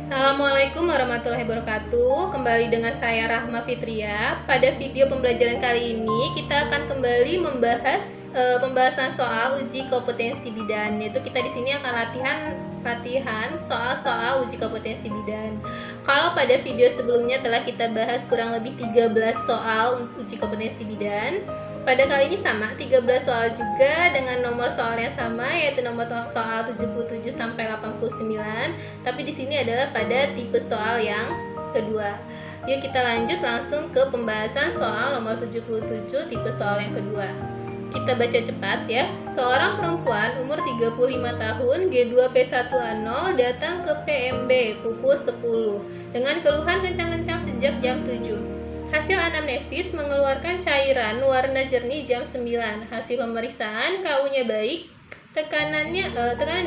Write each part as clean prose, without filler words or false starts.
Assalamualaikum warahmatullahi wabarakatuh. Kembali dengan saya Rahma Fitria. Pada video pembelajaran kali ini kita akan kembali membahas pembahasan soal uji kompetensi bidan. Yaitu kita di sini akan latihan soal-soal uji kompetensi bidan. Kalau pada video sebelumnya telah kita bahas kurang lebih 13 soal uji kompetensi bidan. Pada kali ini sama, 13 soal juga dengan nomor soal yang sama, yaitu nomor soal 77 sampai 89. Tapi di sini adalah pada tipe soal yang kedua. Yuk kita lanjut langsung ke pembahasan soal nomor 77 tipe soal yang kedua. Kita baca cepat ya. Seorang perempuan umur 35 tahun G2P1A0 datang ke PMB pukul 10 dengan keluhan kencang-kencang sejak jam 7. Hasil anamnesis mengeluarkan cairan warna jernih jam 9. Hasil pemeriksaan KU-nya baik, tekanan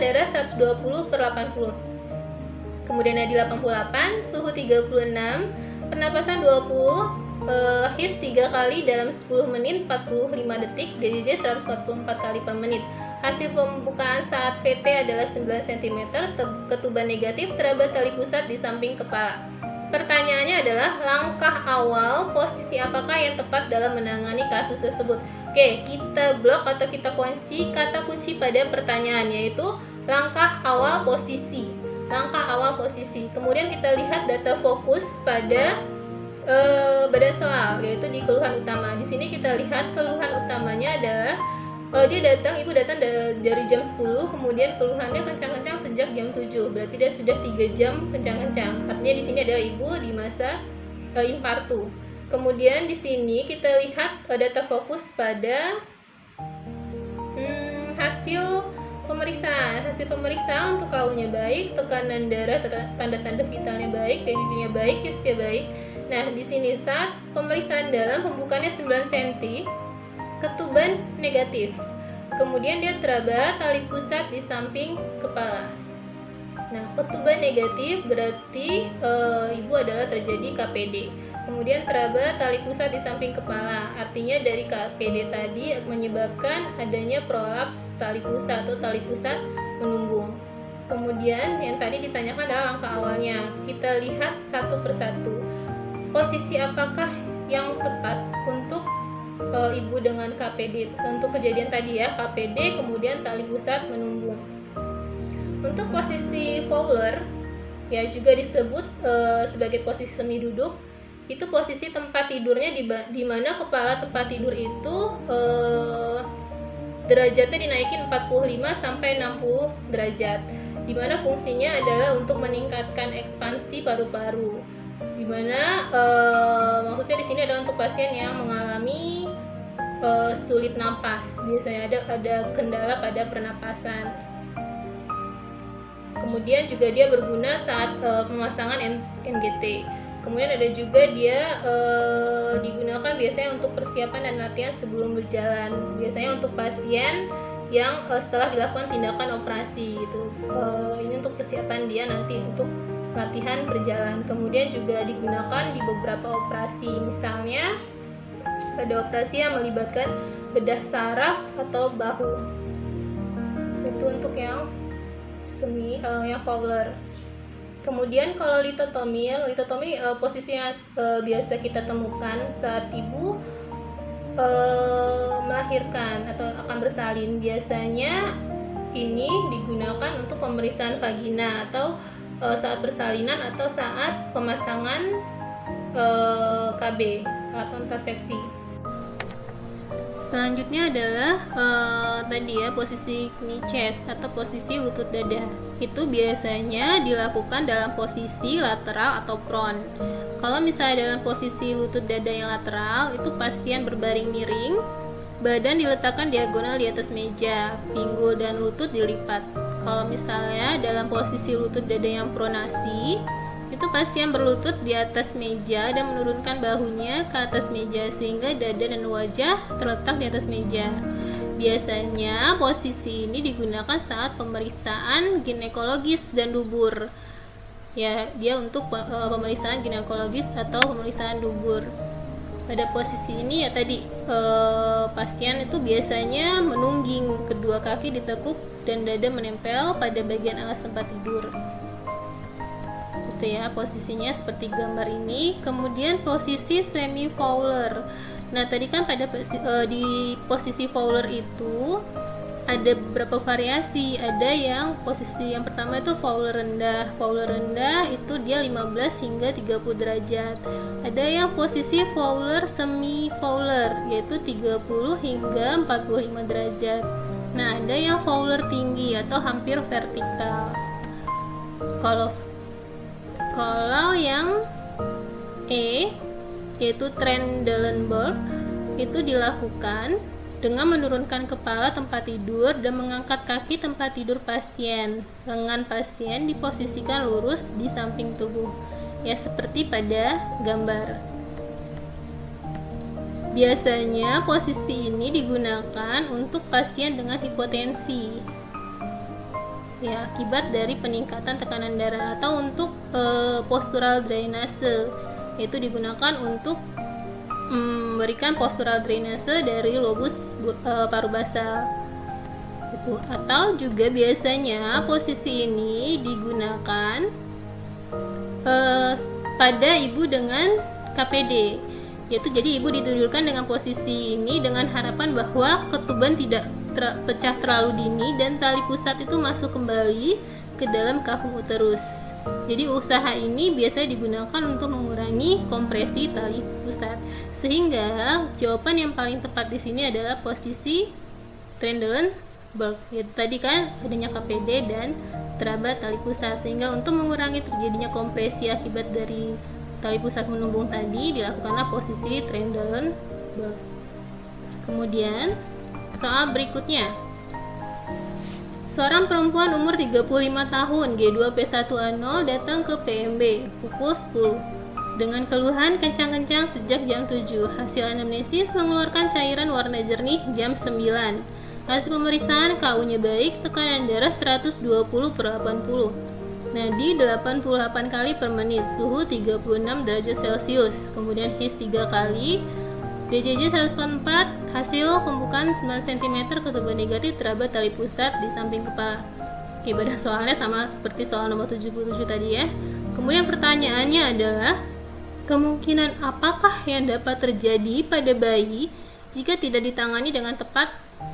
darah 120/80. Kemudian nadi 88, suhu 36, pernapasan 20, his 3 kali dalam 10 menit 45 detik, DJJ 144 kali per menit. Hasil pembukaan saat VT adalah 9 cm, ketuban negatif, teraba tali pusat di samping kepala. Pertanyaannya adalah langkah awal posisi apakah yang tepat dalam menangani kasus tersebut. Oke, kita blok atau kita kunci kata kunci pada pertanyaan, yaitu langkah awal posisi. Langkah awal posisi. Kemudian kita lihat data fokus pada badan soal, yaitu di keluhan utama. Di sini kita lihat keluhan utamanya adalah ibu datang dari jam 10, kemudian keluhannya kencang-kencang sejak jam 7. Berarti dia sudah 3 jam kencang-kencang. Artinya di sini adalah ibu di masa infartu. Kemudian di sini kita lihat data fokus pada hasil pemeriksaan. Hasil pemeriksaan untuk KU-nya baik, tekanan darah, tanda-tanda vitalnya baik, DJJ-nya baik, HIS-nya baik. Nah, di sini saat pemeriksaan dalam pembukanya 9 cm, ketuban negatif. Kemudian dia teraba tali pusat di samping kepala. Nah, ketuban negatif berarti ibu adalah terjadi KPD. Kemudian teraba tali pusat di samping kepala. Artinya dari KPD tadi menyebabkan adanya prolaps tali pusat atau tali pusat menumbung. Kemudian yang tadi ditanyakan adalah langkah awalnya. Kita lihat satu persatu. Posisi apakah yang tepat untuk ibu dengan KPD? Untuk kejadian tadi ya, KPD kemudian tali pusat menumbung. Untuk posisi Fowler ya juga disebut sebagai posisi semi duduk. Itu posisi tempat tidurnya di mana kepala tempat tidur itu derajatnya dinaikin 45 sampai 60 derajat. Di mana fungsinya adalah untuk meningkatkan ekspansi paru-paru. Di mana maksudnya di sini adalah untuk pasien yang mengalami sulit napas, biasanya ada kendala pada pernapasan. Kemudian juga dia berguna saat pemasangan NGT. Kemudian ada juga dia digunakan biasanya untuk persiapan dan latihan sebelum berjalan. Biasanya untuk pasien yang setelah dilakukan tindakan operasi gitu. Ini untuk persiapan dia nanti untuk latihan berjalan. Kemudian juga digunakan di beberapa operasi, misalnya pada operasi yang melibatkan bedah saraf atau bahu. Itu untuk yang yang Fowler. Kemudian kalau litotomi posisi yang biasa kita temukan saat ibu melahirkan atau akan bersalin. Biasanya ini digunakan untuk pemeriksaan vagina atau saat persalinan atau saat pemasangan KB alat kontrasepsi. Selanjutnya adalah tadi ya posisi knee chest atau posisi lutut dada. Itu biasanya dilakukan dalam posisi lateral atau prone. Kalau misalnya dalam posisi lutut dada yang lateral, itu pasien berbaring miring, badan diletakkan diagonal di atas meja, pinggul dan lutut dilipat. Kalau misalnya dalam posisi lutut dada yang pronasi, itu pasien berlutut di atas meja dan menurunkan bahunya ke atas meja sehingga dada dan wajah terletak di atas meja. Biasanya posisi ini digunakan saat pemeriksaan ginekologis dan dubur. Ya, dia untuk pemeriksaan ginekologis atau pemeriksaan dubur. Pada posisi ini ya tadi pasien itu biasanya menungging, kedua kaki ditekuk dan dada menempel pada bagian alas tempat tidur. gitu ya, posisinya seperti gambar ini. Kemudian posisi semi fowler. Nah, tadi kan di posisi fowler itu ada beberapa variasi. Ada yang posisi yang pertama itu fowler rendah. Fowler rendah itu dia 15 hingga 30 derajat. Ada yang posisi fowler semi fowler, yaitu 30 hingga 45 derajat. Nah, ada yang fowler tinggi atau hampir vertikal. Kalau yang E, yaitu Trendelenburg, itu dilakukan dengan menurunkan kepala tempat tidur dan mengangkat kaki tempat tidur pasien. Lengan pasien diposisikan lurus di samping tubuh, ya seperti pada gambar. Biasanya posisi ini digunakan untuk pasien dengan hipotensi, ya akibat dari peningkatan tekanan darah, atau untuk postural drainase, yaitu digunakan untuk memberikan postural drainase dari lobus paru basal itu. Atau juga biasanya posisi ini digunakan pada ibu dengan KPD, yaitu jadi ibu ditidurkan dengan posisi ini dengan harapan bahwa ketuban tidak pecah terlalu dini dan tali pusat itu masuk kembali ke dalam kahung uterus. Jadi usaha ini biasanya digunakan untuk mengurangi kompresi tali pusat. Sehingga jawaban yang paling tepat di sini adalah posisi Trendelenburg. Yaitu tadi kan adanya KPD dan teraba tali pusat. Sehingga untuk mengurangi terjadinya kompresi akibat dari tali pusat menumbung tadi, dilakukanlah posisi Trendelenburg. Kemudian soal berikutnya. Seorang perempuan umur 35 tahun G2P1A0 datang ke PMB pukul 10 dengan keluhan kencang-kencang sejak jam 7. Hasil anamnesis mengeluarkan cairan warna jernih jam 9. Hasil pemeriksaan KU-nya baik, tekanan darah 120/80. Nadi 88 kali per menit, suhu 36 derajat Celcius. Kemudian HIS 3 kali, DJJ 144, hasil pembukaan 9 cm, ketuban negatif, teraba tali pusat di samping kepala. Oke, pada soalnya sama seperti soal nomor 77 tadi ya. Kemudian pertanyaannya adalah, kemungkinan apakah yang dapat terjadi pada bayi jika tidak ditangani dengan tepat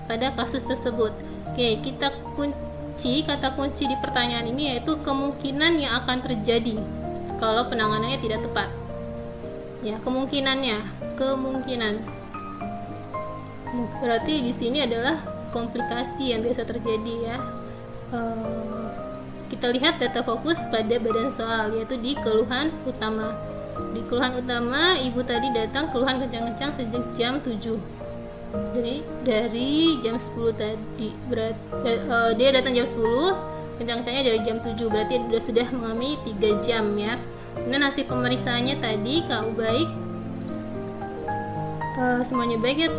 pada kasus tersebut? Oke, kita kata kunci di pertanyaan ini yaitu kemungkinan yang akan terjadi kalau penanganannya tidak tepat. Ya, kemungkinan berarti di sini adalah komplikasi yang biasa terjadi ya. Kita lihat data fokus pada badan soal, yaitu di keluhan utama. Di keluhan utama, ibu tadi datang keluhan kencang-kencang sejak jam 7. Jadi dari jam 10 tadi, dia datang jam 10, kencang-kencangnya dari jam 7, berarti sudah mengalami 3 jam ya. Kemudian hasil pemeriksaannya tadi KU baik, semuanya baik ya,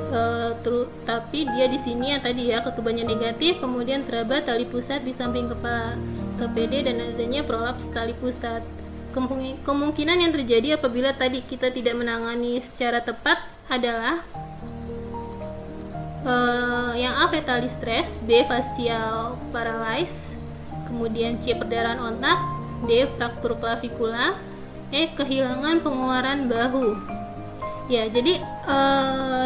tapi dia di sini ya tadi ya ketubannya negatif, kemudian teraba tali pusat di samping kepala, KPD dan adanya prolaps tali pusat. Kemungkinan yang terjadi apabila tadi kita tidak menangani secara tepat adalah yang A fetal distress, B facial paralysis, kemudian C perdarahan otak, D fraktur klavikula, E kehilangan pengeluaran bahu. Ya, jadi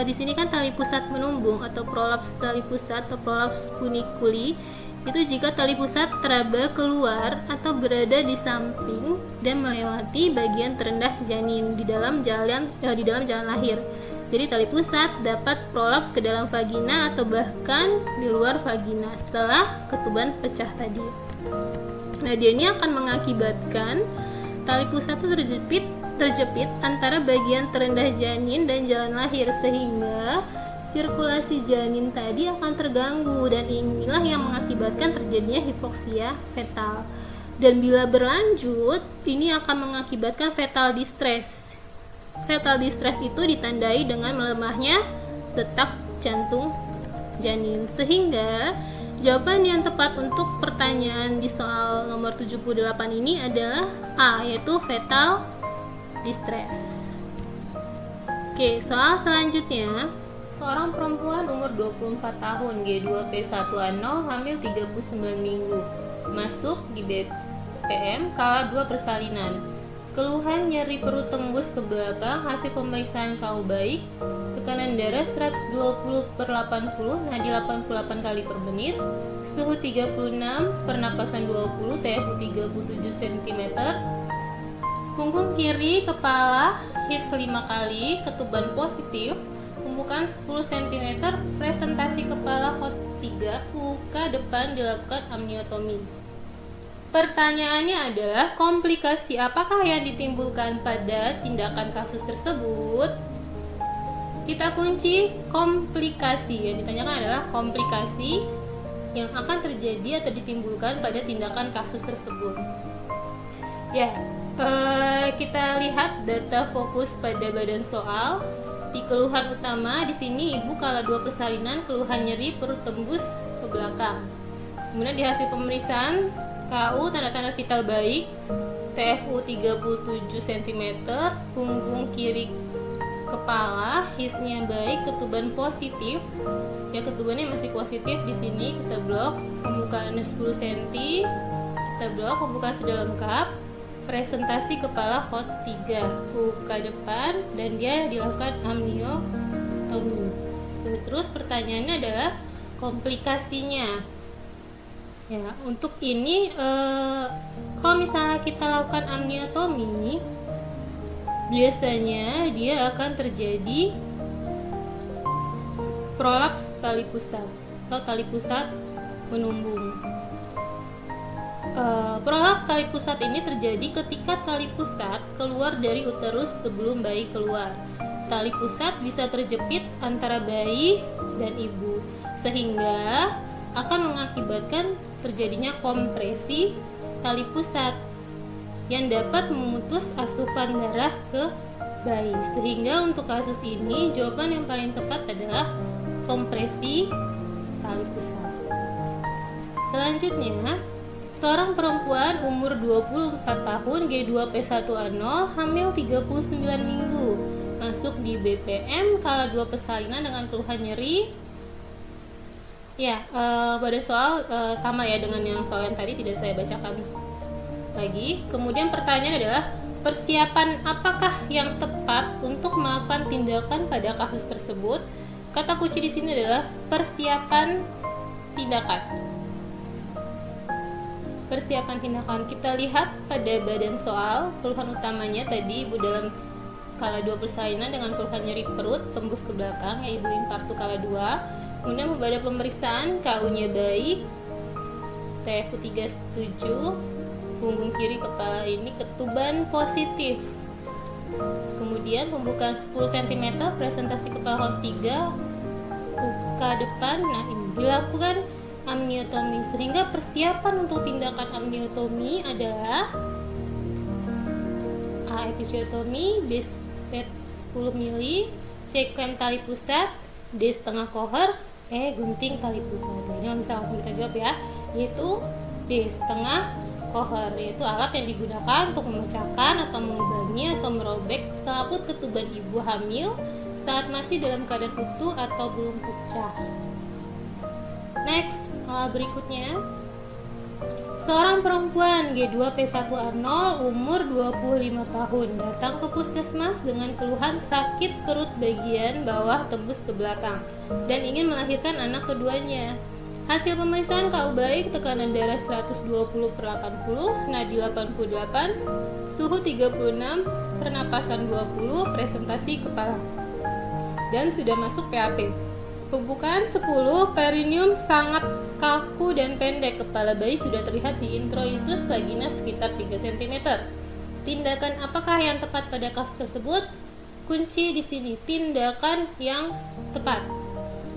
di sini kan tali pusat menumbung atau prolaps tali pusat atau prolaps funiculi itu jika tali pusat teraba keluar atau berada di samping dan melewati bagian terendah janin di dalam jalan lahir. Jadi tali pusat dapat prolaps ke dalam vagina atau bahkan di luar vagina setelah ketuban pecah tadi. Nah, dia ini akan mengakibatkan tali pusat itu terjepit antara bagian terendah janin dan jalan lahir, sehingga sirkulasi janin tadi akan terganggu, dan inilah yang mengakibatkan terjadinya hipoksia fetal. Dan bila berlanjut, ini akan mengakibatkan fetal distress. Fetal distress itu ditandai dengan melemahnya detak jantung janin, sehingga jawaban yang tepat untuk pertanyaan di soal nomor 78 ini adalah A, yaitu fetal distress. Oke, soal selanjutnya. Seorang perempuan umur 24 tahun G2P1A0 hamil 39 minggu masuk di BPM kala 2 persalinan. Keluhan nyeri perut tembus ke belakang hasil pemeriksaan KU baik, tekanan darah 120/80, nadi 88 kali per menit, suhu 36, pernapasan 20, TFU 37 cm, punggung kiri, kepala, his 5 kali, ketuban positif, pembukaan 10 cm, presentasi kepala hot 3, luka depan dilakukan amniotomi. Pertanyaannya adalah komplikasi apakah yang ditimbulkan pada tindakan kasus tersebut? Kita kunci komplikasi. Yang ditanyakan adalah komplikasi yang akan terjadi atau ditimbulkan pada tindakan kasus tersebut. Ya, kita lihat data fokus pada badan soal. Di keluhan utama di sini ibu kala 2 persalinan keluhan nyeri perut tembus ke belakang. Kemudian di hasil pemeriksaan KU tanda-tanda vital baik, TFU 37 cm, punggung kiri kepala, hisnya baik, ketuban positif. Ya, ketubannya masih positif di sini kita blok, pembukaannya 10 cm. Kita blok, pembukaan sudah lengkap. Presentasi kepala hot 3, luka depan dan dia dilakukan amniotomi. Terus pertanyaannya adalah komplikasinya. Ya, untuk ini kalau misalnya kita lakukan amniotomi, biasanya dia akan terjadi prolaps tali pusat atau tali pusat menumbung. Prolaps tali pusat ini terjadi ketika tali pusat keluar dari uterus sebelum bayi keluar. Tali pusat bisa terjepit antara bayi dan ibu, sehingga akan mengakibatkan terjadinya kompresi tali pusat yang dapat memutus asupan darah ke bayi. Sehingga untuk kasus ini jawaban yang paling tepat adalah kompresi tali pusat. Selanjutnya, seorang perempuan umur 24 tahun G2P1A0 hamil 39 minggu masuk di BPM kala 2 persalinan dengan keluhan nyeri. Ya, pada soal sama ya dengan yang soal yang tadi, tidak saya bacakan lagi. Kemudian pertanyaan adalah persiapan apakah yang tepat untuk melakukan tindakan pada kasus tersebut? Kata kunci di sini adalah persiapan tindakan. Persiapan tindakan. Kita lihat pada badan soal, keluhan utamanya tadi ibu dalam kala 2 persalinan dengan keluhan nyeri perut tembus ke belakang, ya ibu infartu kala 2. Kemudian pada pemeriksaan KU-nya baik, TFU 37, punggung kiri kepala ini ketuban positif. Kemudian pembukaan 10 cm, presentasi kepala hot 3, luka depan. Nah, ini dilakukan amniotomi, sehingga persiapan untuk tindakan amniotomi adalah A. Episiotomi, B. PET 10 mili, C. Klem tali pusat, D. Setengah kohor, E. Gunting tali pusat. Ini bisa langsung kita jawab ya, yaitu D. Setengah kohor, yaitu alat yang digunakan untuk memecahkan atau mengubangi atau merobek selaput ketuban ibu hamil saat masih dalam keadaan utuh atau belum pecah. Next, berikutnya, seorang perempuan G2P1A0 umur 25 tahun datang ke puskesmas dengan keluhan sakit perut bagian bawah tembus ke belakang dan ingin melahirkan anak keduanya. Hasil pemeriksaan KU baik, tekanan darah 120/80, nadi 88, suhu 36, pernapasan 20, presentasi kepala, dan sudah masuk PAP. Pembukaan 10, perineum sangat kaku dan pendek, kepala bayi sudah terlihat di introitus vagina sekitar 3 cm. Tindakan apakah yang tepat pada kasus tersebut? Kunci di sini, tindakan yang tepat.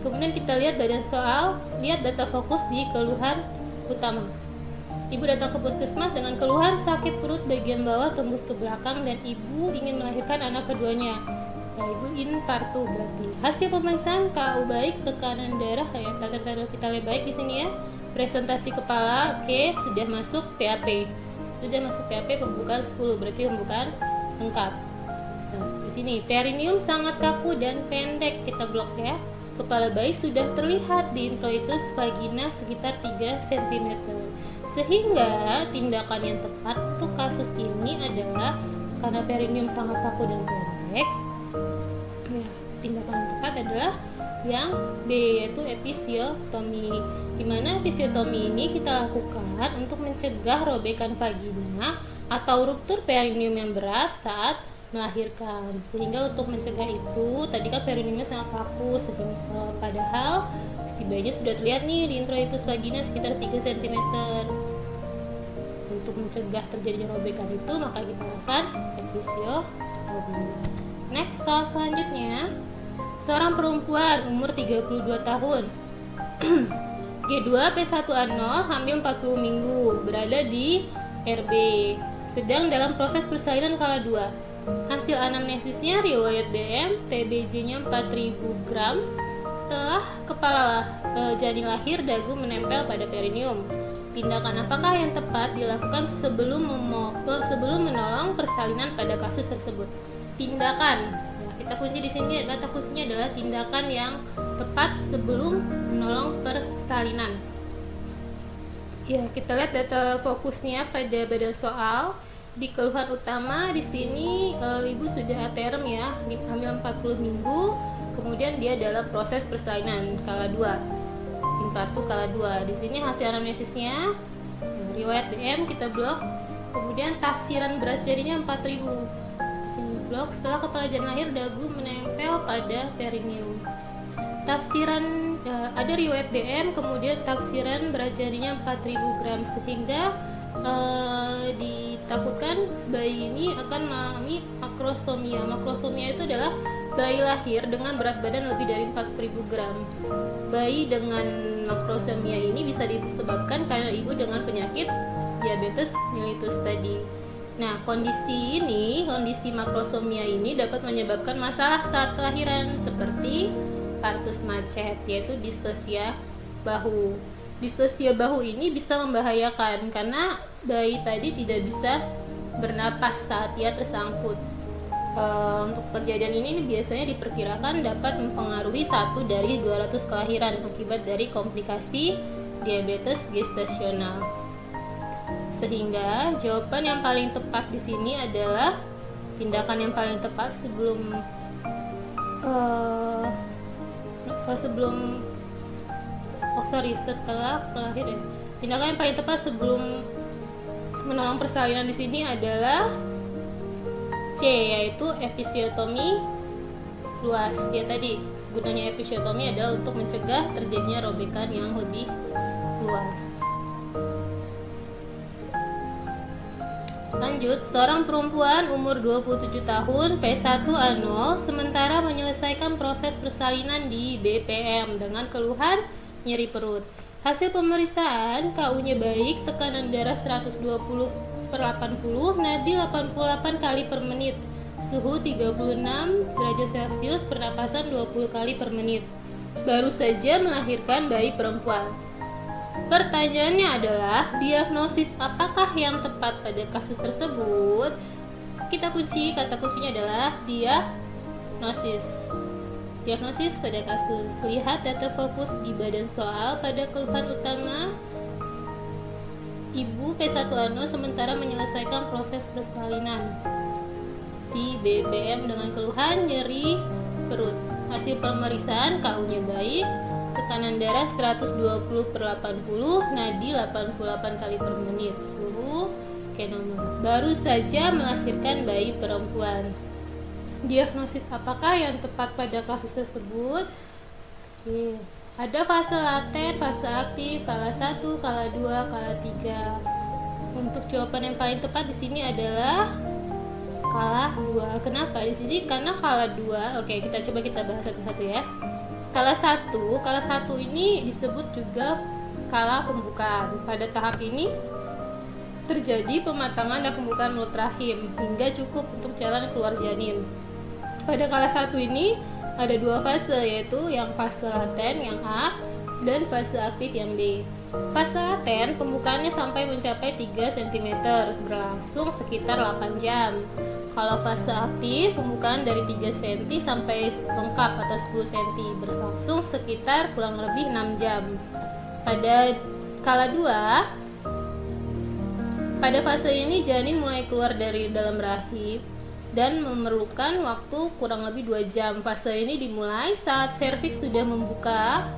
Kemudian kita lihat badan soal, lihat data fokus di keluhan utama. Ibu datang ke puskesmas dengan keluhan sakit perut bagian bawah tembus ke belakang dan ibu ingin melahirkan anak keduanya. Nah, ibu infartu berarti. Hasil pemeriksaan KU baik, tekanan darah ya, tanda-tanda vitalnya baik di sini ya. Presentasi kepala oke, sudah masuk PAP. Sudah masuk PAP, pembukaan 10, berarti pembukaan lengkap. Nah, di sini perineum sangat kaku dan pendek, kita blok ya. Kepala bayi sudah terlihat di introitus vagina sekitar 3 cm. Sehingga tindakan yang tepat untuk kasus ini adalah karena perineum sangat kaku dan pendek. Ya, tindakan yang tepat adalah yang B, yaitu episiotomi. Di mana episiotomi ini kita lakukan untuk mencegah robekan vagina atau ruptur perineum yang berat saat melahirkan. Sehingga untuk mencegah itu, tadi kan perineumnya sangat kaku, sehingga padahal si bayinya sudah terlihat nih di introitus vagina sekitar 3 cm. Untuk mencegah terjadinya robekan itu, maka kita lakukan episiotomi. Next, soal selanjutnya, seorang perempuan umur 32 tahun G2 P1A0 hamil 40 minggu, berada di RB, sedang dalam proses persalinan kala 2. Hasil anamnesisnya riwayat DM, TBJ-nya 4000 gram. Setelah kepala janin lahir, dagu menempel pada perineum. Tindakan apakah yang tepat dilakukan sebelum menolong persalinan pada kasus tersebut? Tindakan, nah, kita kunci di sini, kata kuncinya adalah tindakan yang tepat sebelum menolong persalinan. Ya, kita lihat data fokusnya pada badan soal. Di keluhan utama di sini ibu sudah aterem ya, hamil 40 minggu, kemudian dia dalam proses persalinan kala 2. Impatu kala 2. Di sini hasil anamnesisnya riwayat DM kita blok, kemudian tafsiran berat jadinya 4000. Di sini blok, setelah kepala janin lahir, dagu menempel pada perineum. Tafsiran ada riwayat DM, kemudian tafsiran berat janinnya 4000 gram, sehingga ditakutkan bayi ini akan mengalami makrosomia. Makrosomia itu adalah bayi lahir dengan berat badan lebih dari 4000 gram. Bayi dengan makrosomia ini bisa disebabkan karena ibu dengan penyakit diabetes mellitus tadi. Nah, kondisi makrosomia ini dapat menyebabkan masalah saat kelahiran seperti partus macet, yaitu distosia bahu. Distosia bahu ini bisa membahayakan karena bayi tadi tidak bisa bernapas saat ia tersangkut. Untuk kejadian ini biasanya diperkirakan dapat mempengaruhi 1 dari 200 kelahiran akibat dari komplikasi diabetes gestasional. Sehingga jawaban yang paling tepat di sini adalah tindakan yang paling tepat setelah kelahiran. Tindakan yang paling tepat sebelum menolong persalinan di sini adalah C, yaitu episiotomi luas. Ya, tadi gunanya episiotomi adalah untuk mencegah terjadinya robekan yang lebih luas. Lanjut, seorang perempuan umur 27 tahun P1A0 sementara menyelesaikan proses persalinan di BPM dengan keluhan nyeri perut. Hasil pemeriksaan KU-nya baik, tekanan darah 120/80, nadi 88 kali per menit, suhu 36 derajat Celcius, pernapasan 20 kali per menit. Baru saja melahirkan bayi perempuan. Pertanyaannya adalah, diagnosis apakah yang tepat pada kasus tersebut? Kita kunci, kata kuncinya adalah diagnosis. Diagnosis pada kasus. Lihat data fokus di badan soal. Pada keluhan utama, ibu P1A0 sementara menyelesaikan proses persalinan di BPM dengan keluhan nyeri perut. Hasil pemeriksaan KU-nya baik, tekanan darah 120/80, nadi 88 kali per menit, suhu normal. Baru saja melahirkan bayi perempuan. Diagnosis apakah yang tepat pada kasus tersebut? Ada fase laten, fase aktif, kala 1, kala 2, kala 3. Untuk jawaban yang paling tepat di sini adalah kala 2. Kenapa di sini? Karena kala 2. Oke, kita bahas satu-satu ya. Kala 1 ini disebut juga kala pembukaan. Pada tahap ini terjadi pematangan dan pembukaan mulut rahim hingga cukup untuk jalan keluar janin. Pada kala 1 ini ada 2 fase, yaitu yang fase laten yang A dan fase aktif yang B. Fase laten pembukaannya sampai mencapai 3 cm, berlangsung sekitar 8 jam. Kalau fase aktif pembukaan dari 3 cm sampai lengkap atau 10 cm, berlangsung sekitar kurang lebih 6 jam. Pada kala 2 Pada fase ini janin mulai keluar dari dalam rahim dan memerlukan waktu kurang lebih 2 jam. Fase ini dimulai saat serviks sudah membuka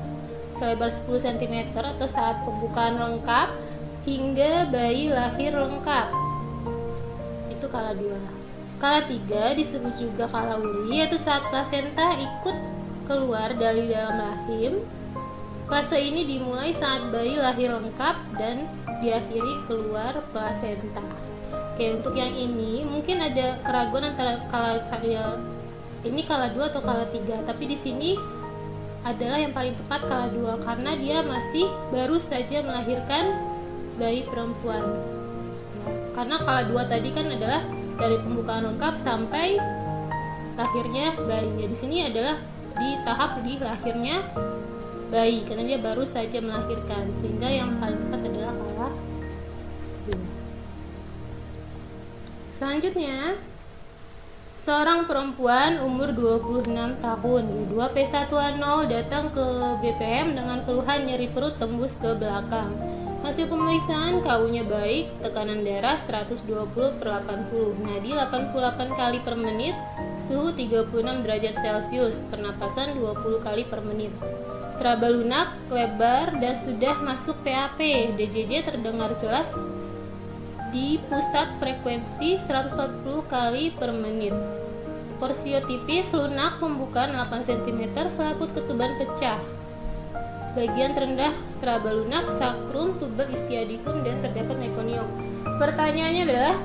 selebar 10 cm atau saat pembukaan lengkap hingga bayi lahir lengkap. Itu kala 2. Kala 3 disebut juga kala uli, yaitu saat plasenta ikut keluar dari dalam rahim. Fase ini dimulai saat bayi lahir lengkap dan diakhiri keluar plasenta. Oke, untuk yang ini mungkin ada keraguan antara ini kala 2 atau kala 3, tapi di sini adalah yang paling tepat kala 2 karena dia masih baru saja melahirkan bayi perempuan. Karena kala 2 tadi kan adalah dari pembukaan lengkap sampai lahirnya bayi. Di sini adalah di tahap di lahirnya bayi karena dia baru saja melahirkan, sehingga yang paling tepat adalah kala 2. Selanjutnya, seorang perempuan umur 26 tahun, G2P110 datang ke BPM dengan keluhan nyeri perut tembus ke belakang. Hasil pemeriksaan KU-nya baik, tekanan darah 120/80. Nadi 88 kali per menit, suhu 36 derajat Celcius, pernapasan 20 kali per menit. Teraba lunak, lebar, dan sudah masuk PAP. DJJ terdengar jelas di pusat frekuensi 140 kali per menit. Porsio tipis, lunak, pembukaan 8 cm, selaput ketuban pecah. Bagian terendah teraba lunak, sakrum, tuber istiadikum, dan terdapat mekonium. Pertanyaannya adalah,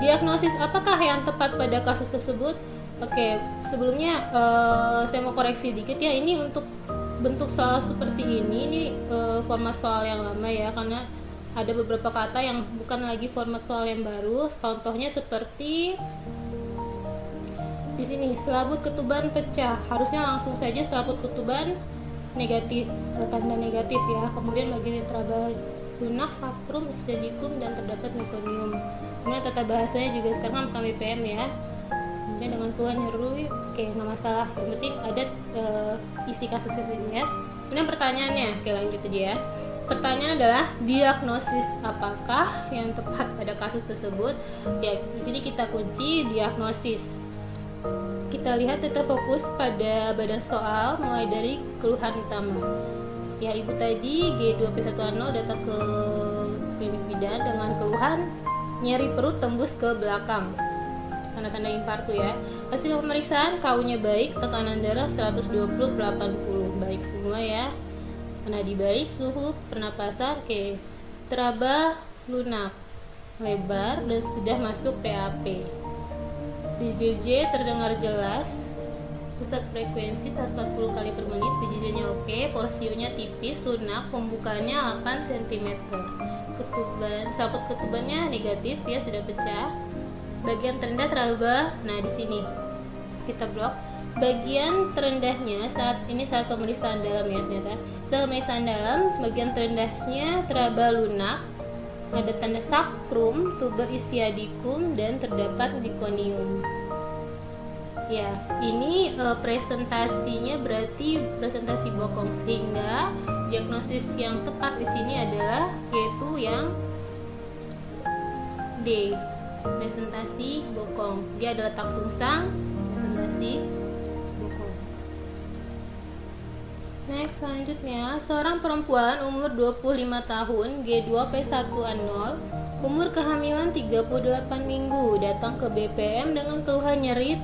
diagnosis apakah yang tepat pada kasus tersebut? Oke, sebelumnya saya mau koreksi dikit ya, ini untuk bentuk soal seperti ini format soal yang lama ya, karena ada beberapa kata yang bukan lagi format soal yang baru. Contohnya seperti di sini, selaput ketuban pecah, harusnya langsung saja selaput ketuban negatif, tanda negatif ya. Kemudian bagian teraba lunak, sakrum, istiadikum, dan terdapat mekonium. Kemudian tata bahasanya juga sekarang kan BPM ya. Kemudian dengan keluhan nyeri, oke, nggak masalah, yang penting ada isi kasusnya ini ya. Kemudian pertanyaannya, oke lanjut aja ya. Pertanyaan adalah, diagnosis apakah yang tepat pada kasus tersebut? Ya, di sini kita kunci diagnosis. Kita lihat tetap fokus pada badan soal mulai dari keluhan utama. Ya, ibu tadi G2P110 datang ke klinik bidan dengan keluhan nyeri perut tembus ke belakang. Tanda-tanda infartu ya. Hasil pemeriksaan KU-nya baik, tekanan darah 120/80. Baik semua ya. Nadi baik, suhu, pernapasan, oke. Teraba lunak, lebar, dan sudah masuk PAP. DJJ terdengar jelas, pusat frekuensi 140 kali per menit, DJJ-nya oke, porsionya tipis, lunak, pembukaannya 8 cm. Selaput ketubannya negatif ya, sudah pecah. Bagian terendah teraba, nah di sini kita blok. Bagian terendahnya saat pemeriksaan dalam ya, ternyata saat pemeriksaan dalam, bagian terendahnya teraba lunak, ada tanda sakrum, tuber istiadikum, dan terdapat mekonium. Ya, ini presentasinya berarti presentasi bokong, sehingga diagnosis yang tepat di sini adalah yaitu yang D, presentasi bokong. Dia ada letak sungsang, presentasi bokong. Next, selanjutnya, seorang perempuan umur 25 tahun, G2P110, umur kehamilan 38 minggu, datang ke BPM dengan keluhan nyeri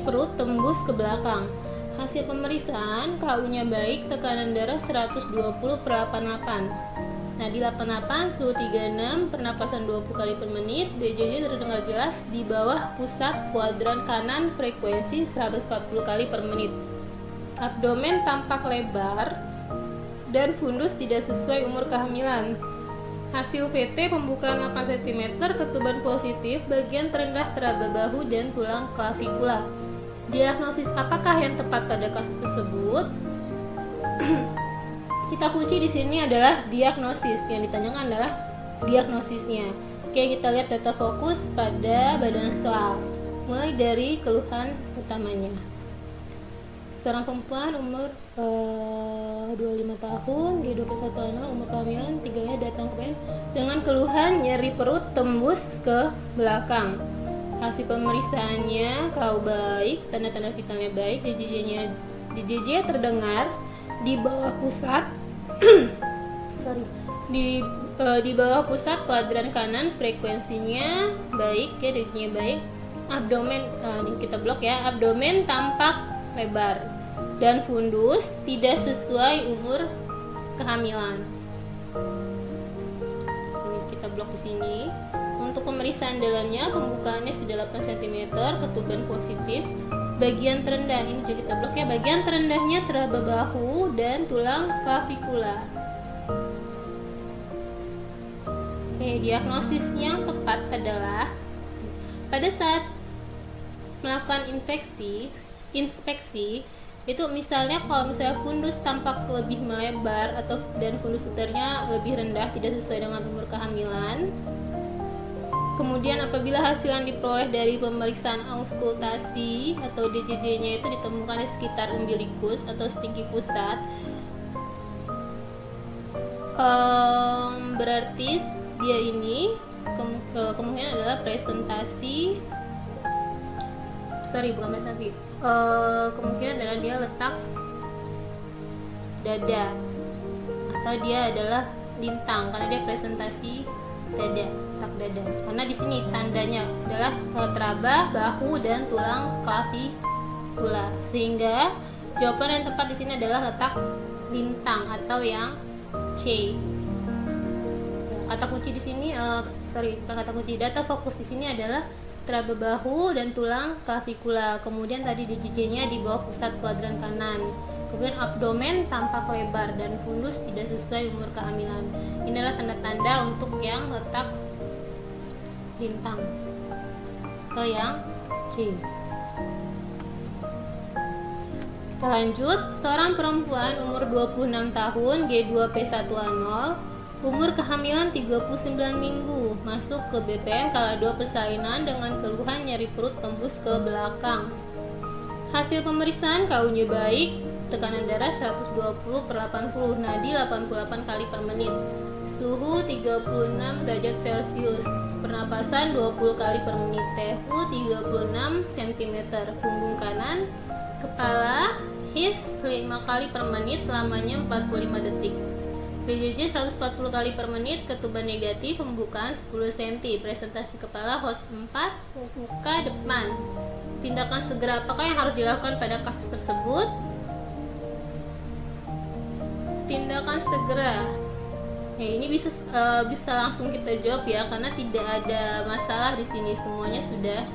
perut tembus ke belakang. Hasil pemeriksaan KU-nya baik, tekanan darah 120/88. Nah, di 88, suhu 36, pernapasan 20 kali per menit, DJJ terdengar jelas di bawah pusat kuadran kanan, frekuensi 140 kali per menit. Abdomen tampak lebar dan fundus tidak sesuai umur kehamilan. Hasil VT pembukaan 8 cm, ketuban positif, bagian terendah teraba bahu dan tulang klavikula. Diagnosis apakah yang tepat pada kasus tersebut? Kita kunci di sini adalah diagnosis. Yang ditanyakan adalah diagnosisnya. Oke, kita lihat data fokus pada badan soal. Mulai dari keluhan utamanya. Seorang perempuan umur 25 tahun, G21 umur kehamilan, 3-nya datang ke PN dengan keluhan nyeri perut tembus ke belakang. Hasil pemeriksaannya kau baik, tanda-tanda vitalnya baik, DJJ terdengar di bawah pusat di bawah pusat kuadran kanan, frekuensinya baik ya, DJJ-nya baik. Abdomen ini kita blok ya, abdomen tampak lebar dan fundus, tidak sesuai umur kehamilan. Ini kita blok di sini. Untuk pemeriksaan dalamnya, pembukaannya sudah 8 cm, ketuban positif. Bagian terendah ini juga kita blok ya, bagian terendahnya teraba bahu dan tulang clavicula. Oke, diagnosis yang tepat adalah pada saat melakukan inspeksi itu misalnya kalau misalnya fundus tampak lebih melebar dan fundus uternya lebih rendah, tidak sesuai dengan umur kehamilan. Kemudian apabila hasil yang diperoleh dari pemeriksaan auskultasi atau DJJ-nya itu ditemukan di sekitar umbilikus atau stinggi pusat, berarti dia ini kemungkinan adalah kemungkinan adalah dia letak dada atau dia adalah lintang karena dia presentasi dada, letak dada. Karena di sini tandanya adalah teraba bahu dan tulang clavicula, sehingga jawaban yang tepat di sini adalah letak lintang atau yang C. Kata kunci di sini kata kunci data fokus di sini adalah teraba bahu dan tulang clavicula. Kemudian tadi DJJ-nya di bawah pusat kuadran kanan. Kemudian abdomen tampak lebar dan fundus tidak sesuai umur kehamilan. Ini adalah tanda-tanda untuk yang letak lintang atau yang C. Kita lanjut. Seorang perempuan umur 26 tahun, G2P1A0, umur kehamilan 39 minggu, masuk ke BPM kala 2 persalinan dengan keluhan nyeri perut tembus ke belakang. Hasil pemeriksaan KU-nya baik, tekanan darah 120/80, nadi 88 kali per menit, suhu 36 derajat Celcius, pernapasan 20 kali per menit, TFU 36 cm, punggung kanan, kepala, his 5 kali per menit, lamanya 45 detik. DJJ 140 kali per menit, ketuban negatif, pembukaan 10 cm, presentasi kepala host 4, muka depan. Tindakan segera apakah yang harus dilakukan pada kasus tersebut? Tindakan segera. Ini bisa langsung kita jawab ya, karena tidak ada masalah di sini, semuanya sudah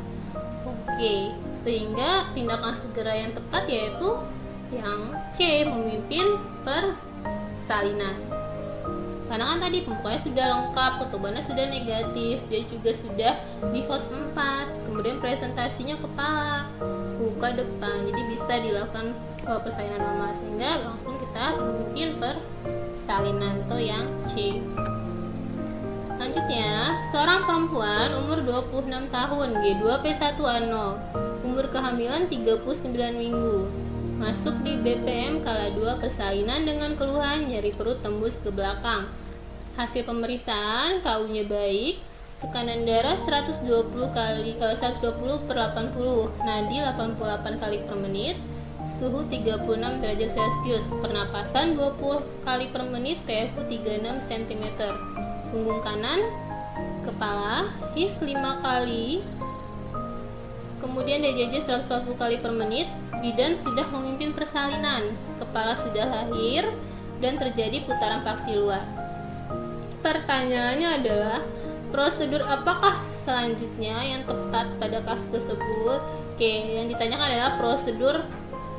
oke. Sehingga tindakan segera yang tepat yaitu yang C, memimpin persalinan. Karena kan tadi pembukanya sudah lengkap, ketubannya sudah negatif, dia juga sudah di host 4, kemudian presentasinya kepala, muka depan, jadi bisa dilakukan persalinan normal, sehingga langsung kita memimpin persalinan atau yang C. Lanjutnya, seorang perempuan umur 26 tahun, G2P1A0, umur kehamilan 39 minggu, masuk di BPM kala 2 persalinan dengan keluhan nyeri perut tembus ke belakang. Hasil pemeriksaan KU-nya baik, tekanan darah 120/80, nadi 88 kali per menit, suhu 36 derajat Celcius, pernapasan 20 kali per menit, TFU 36 cm, punggung kanan, kepala, his 5 kali, kemudian DJJ 140 kali per menit. Bidan sudah memimpin persalinan, kepala sudah lahir dan terjadi putaran paksi luar. Pertanyaannya adalah, prosedur apakah selanjutnya yang tepat pada kasus tersebut? Oke, yang ditanyakan adalah prosedur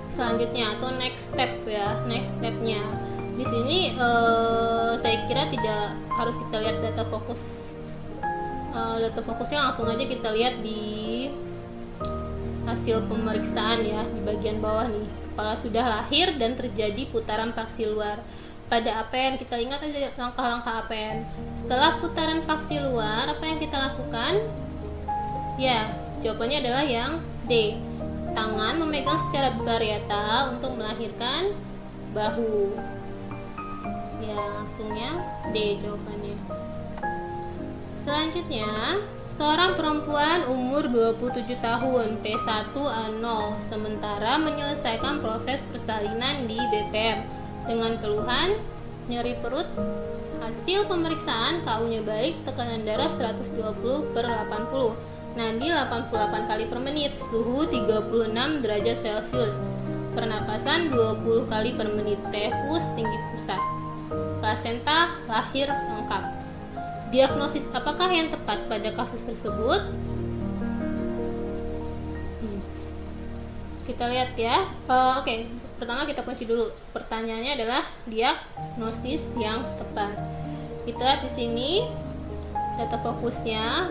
selanjutnya atau next step ya, next stepnya. Di sini saya kira tidak harus kita lihat data fokus. Data fokusnya langsung aja kita lihat di hasil pemeriksaan ya, di bagian bawah nih, kepala sudah lahir dan terjadi putaran paksi luar. Pada APN kita ingat aja langkah-langkah APN. Setelah putaran paksi luar, apa yang kita lakukan? Ya, jawabannya adalah yang D, Tangan memegang secara parietal untuk melahirkan bahu. Ya, langsungnya D jawabannya. Selanjutnya, seorang perempuan umur 27 tahun P1A0 sementara menyelesaikan proses persalinan di BPM dengan keluhan nyeri perut. Hasil pemeriksaan KU-nya baik, tekanan darah 120/80, nadi 88 kali per menit, suhu 36 derajat Celcius, pernapasan 20 kali per menit, TFU tinggi pusat, plasenta lahir lengkap. Diagnosis apakah yang tepat pada kasus tersebut? Kita lihat ya. Oke. Pertama kita kunci dulu. Pertanyaannya adalah diagnosis yang tepat. Kita lihat di sini data fokusnya.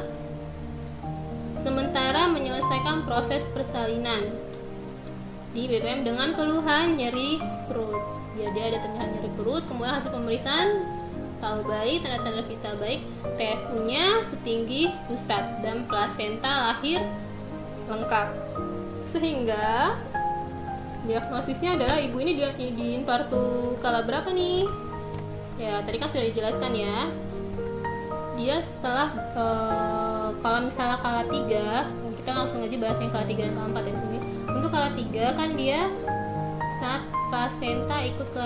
Sementara menyelesaikan proses persalinan di BPM dengan keluhan nyeri perut. Jadi ada tanda nyeri perut, kemudian hasil pemeriksaan tahu baik, tanda-tanda vital baik, TFU-nya setinggi pusat dan plasenta lahir lengkap. Sehingga diagnosisnya adalah ibu ini di infartu kala berapa nih? Ya, tadi kan sudah dijelaskan ya. Dia setelah kalau misalnya kala 3, kita langsung aja bahas yang kala 3 dan kala 4 ya di sini. Untuk kala 3 kan dia saat plasenta ikut ke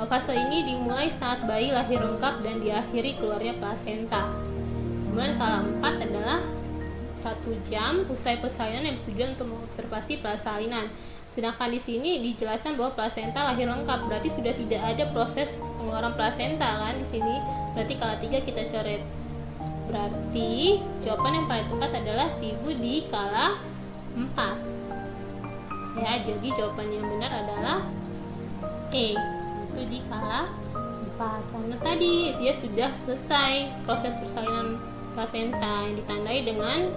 fase ini dimulai saat bayi lahir lengkap dan diakhiri keluarnya plasenta. Kemudian kala 4 adalah 1 jam usai persalinan yang bertujuan untuk mengobservasi persalinan. Sedangkan di sini dijelaskan bahwa plasenta lahir lengkap, berarti sudah tidak ada proses pengeluaran plasenta kan di sini. Berarti kala 3 kita coret. Berarti jawaban yang paling tepat adalah si ibu di kala 4. Ya, jadi jawaban yang benar adalah E, itu di kala 4. Karena tadi dia sudah selesai proses persalinan plasenta yang ditandai dengan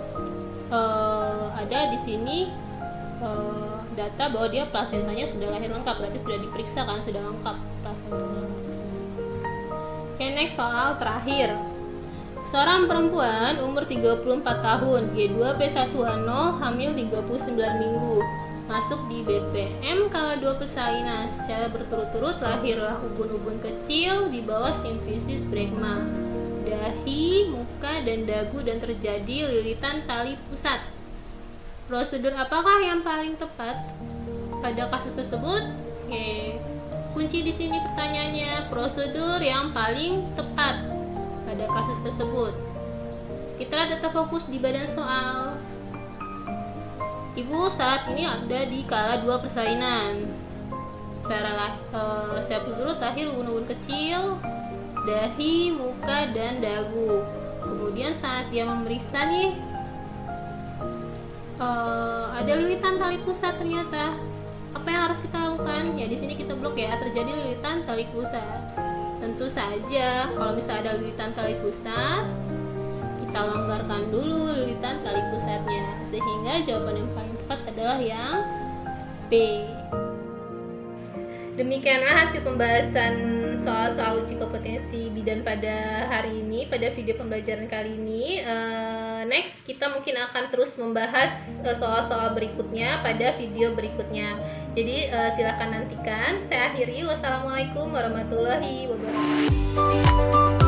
ada di sini data bahwa dia plasentanya sudah lahir lengkap, berarti sudah diperiksa kan, sudah lengkap plasentanya. Oke, next soal terakhir. Seorang perempuan umur 34 tahun, G2P1A0, hamil 39 minggu, masuk di BPM kala 2 persalinan. Secara berturut-turut lahirlah ubun-ubun kecil di bawah simfisis bregma, dahi, muka, dan dagu, dan terjadi lilitan tali pusat. Prosedur apakah yang paling tepat pada kasus tersebut? Oke, kunci di sini pertanyaannya, prosedur yang paling tepat pada kasus tersebut. Kita lihat data fokus di badan soal. Ibu saat ini ada di kala 2 persalinan. Secara turut lahir ubun-ubun kecil, dahi, muka, dan dagu. Kemudian saat dia memeriksa nih, ada lilitan tali pusat ternyata. Apa yang harus kita lakukan? Ya di sini kita blok ya, terjadi lilitan tali pusat. Tentu saja kalau misalnya ada lilitan tali pusat, kita longgarkan dulu lilitan tali pusatnya, sehingga jawaban yang paling tepat adalah yang B. Demikianlah hasil pembahasan soal-soal uji kompetensi bidan pada hari ini, pada video pembelajaran kali ini. Next, kita mungkin akan terus membahas soal-soal berikutnya pada video berikutnya. Jadi silahkan nantikan. Saya akhiri. Wassalamualaikum warahmatullahi wabarakatuh.